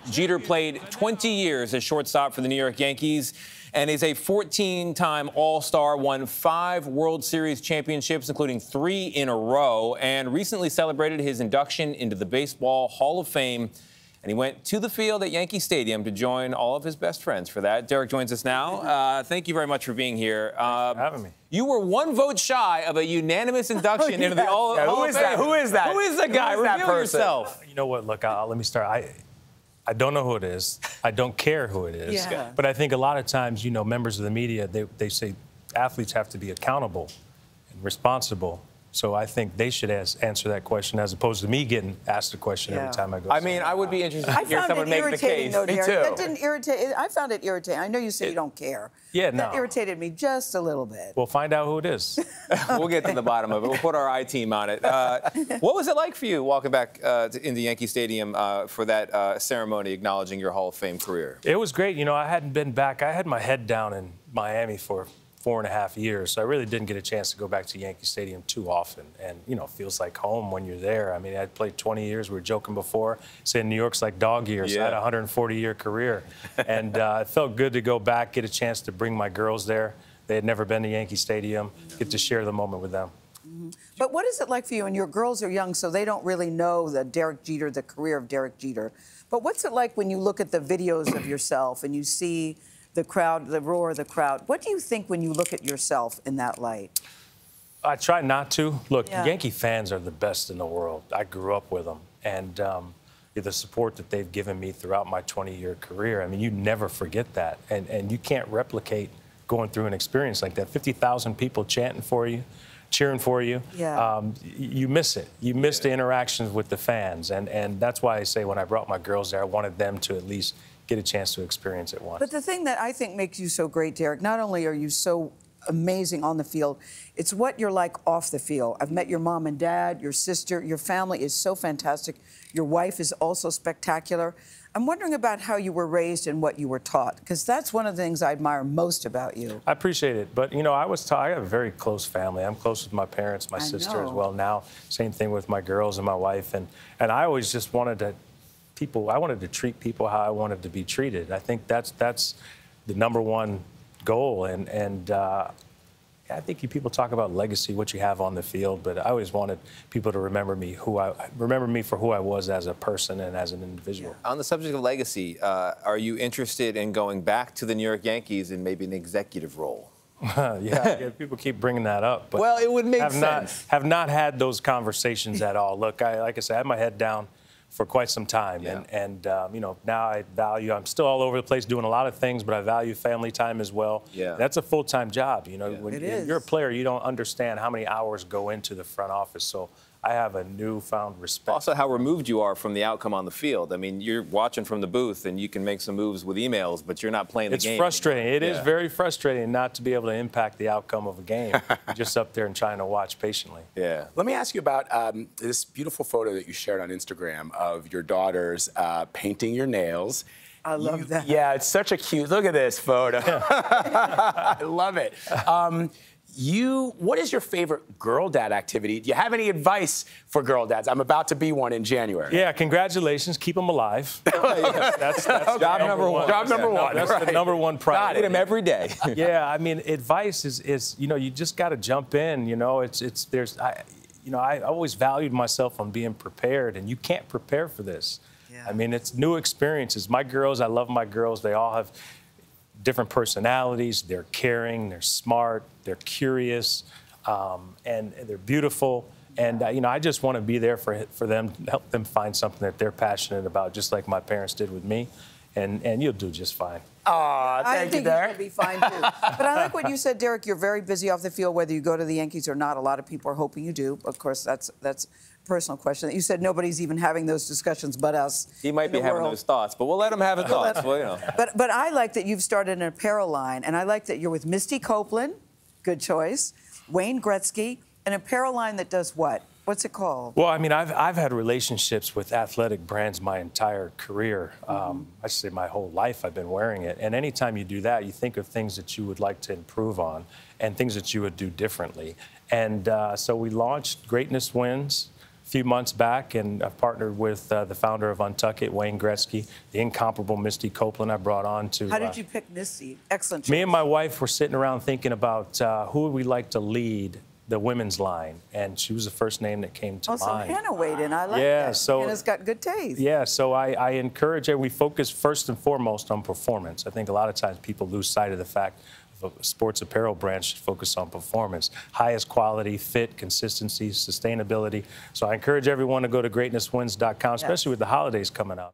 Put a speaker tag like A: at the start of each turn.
A: Jeter played 20 years as shortstop for the New York Yankees and is a 14-time All-Star, won 5 World Series championships, including 3 in a row, and recently celebrated his induction into the Baseball Hall of Fame. And he went to the field at Yankee Stadium to join all of his best friends for that. Derek joins us now. Thank you very much for being here.
B: Thanks for having me.
A: You were 1 vote shy of a unanimous induction into the Hall of Fame.
B: Who is that?
A: Who is the guy? Reveal yourself.
B: You know what? Look, let me start. I don't know who it is. I don't care who it is.
C: Yeah.
B: But I think a lot of times, you know, members of the media, they say athletes have to be accountable and responsible. So I think they should answer that question as opposed to me getting asked a question every time I go.
A: I mean, I would be interested to hear someone make the case.
C: Though, Derek.
A: Me too.
C: That didn't irritate. I found it irritating. I know you say you don't care.
B: Yeah,
C: That
B: no.
C: irritated me just a little bit.
B: We'll find out who it is.
A: We'll get to the bottom of it. We'll put our I-team on it. What was it like for you walking back into Yankee Stadium for that ceremony acknowledging your Hall of Fame career?
B: It was great. You know, I hadn't been back. I had my head down in Miami for 4.5 years, so I really didn't get a chance to go back to Yankee Stadium too often. And, you know, it feels like home when you're there. I mean, I played 20 years. We were joking before, saying New York's like dog years. Yeah. I had a 140-year career. And it felt good to go back, get a chance to bring my girls there. They had never been to Yankee Stadium, get to share the moment with them.
C: Mm-hmm. But what is it like for you? And your girls are young, so they don't really know the Derek Jeter, the career of Derek Jeter. But what's it like when you look at the videos of yourself and you see the crowd, the roar of the crowd? What do you think when you look at yourself in that light?
B: I try not to. Look, Yankee fans are the best in the world. I grew up with them. And the support that they've given me throughout my 20-year career, I mean, you never forget that. And you can't replicate going through an experience like that. 50,000 people chanting for you, cheering for you.
C: Yeah.
B: You miss it. You miss the interactions with the fans. And that's why I say when I brought my girls there, I wanted them to at least get a chance to experience it once.
C: But the thing that I think makes you so great, Derek, not only are you so amazing on the field, it's what you're like off the field. I've met your mom and dad, your sister, your family is so fantastic. Your wife is also spectacular. I'm wondering about how you were raised and what you were taught, because that's one of the things I admire most about you.
B: I appreciate it. But, you know, I was taught, I have a very close family. I'm close with my parents, my sister as well now. Same thing with my girls and my wife. And I always just wanted to I wanted to treat people how I wanted to be treated. I think that's the #1 goal. And I think people talk about legacy, what you have on the field, but I always wanted people to remember me for who I was as a person and as an individual.
A: On the subject of legacy, are you interested in going back to the New York Yankees in maybe an executive role?
B: Yeah, people keep bringing that up. But
A: well, it would make sense.
B: Have not had those conversations at all. Look, like I said, I had my head down for quite some time.
A: Yeah.
B: And you know, now I'm still all over the place doing a lot of things, but I value family time as well.
A: Yeah.
B: That's a full-time job. You know, when
C: It is.
B: you're a player, you don't understand how many hours go into the front office. So I have a newfound respect.
A: Also, how removed you are from the outcome on the field. I mean, you're watching from the booth, and you can make some moves with emails, but you're not playing the game.
B: It's frustrating. It is very frustrating not to be able to impact the outcome of a game. You're just up there and trying to watch patiently.
A: Yeah.
D: Let me ask you about this beautiful photo that you shared on Instagram of your daughters painting your nails.
C: I love that.
D: Yeah, it's such a cute, look at this photo. I love it. What is your favorite girl dad activity? Do you have any advice for girl dads? I'm about to be one in January.
B: Yeah, congratulations. Keep them alive. That's
A: job number one.
D: Job number one.
B: That's the #1 priority.
A: Eat them every day.
B: Yeah, I mean, advice is you know, you just got to jump in. You know, I always valued myself on being prepared, and you can't prepare for this.
C: Yeah.
B: I mean, it's new experiences. My girls, I love my girls. They all have different personalities. They're caring, they're smart, they're curious, and they're beautiful. And you know, I just want to be there for them, help them find something that they're passionate about, just like my parents did with me. And you'll do just fine.
D: Aw, thank you, Derek.
C: I think you'll be fine, too. But I like what you said, Derek. You're very busy off the field, whether you go to the Yankees or not. A lot of people are hoping you do. Of course, that's a personal question. You said nobody's even having those discussions but us.
A: He might be having those thoughts, but we'll let him have his thoughts. Well, you know.
C: But I like that you've started an apparel line, and I like that you're with Misty Copeland, good choice, Wayne Gretzky, an apparel line that does what? What's it called?
B: Well, I mean, I've had relationships with athletic brands my entire career. I should say my whole life I've been wearing it. And anytime you do that, you think of things that you would like to improve on and things that you would do differently. And so we launched Greatness Wins few months back, and I've partnered with the founder of Untuck It, Wayne Gretzky, the incomparable Misty Copeland I brought on to...
C: How did you pick Misty? Excellent choice.
B: Me and my wife were sitting around thinking about who would we like to lead the women's line, and she was the first name that came to mind.
C: So Hannah weighed in. I like that.
B: So
C: Hannah's got good taste.
B: Yeah, so I encourage we focus first and foremost on performance. I think a lot of times people lose sight of the fact of a sports apparel brand should focus on performance, highest quality, fit, consistency, sustainability. So I encourage everyone to go to greatnesswins.com, especially with the holidays coming up.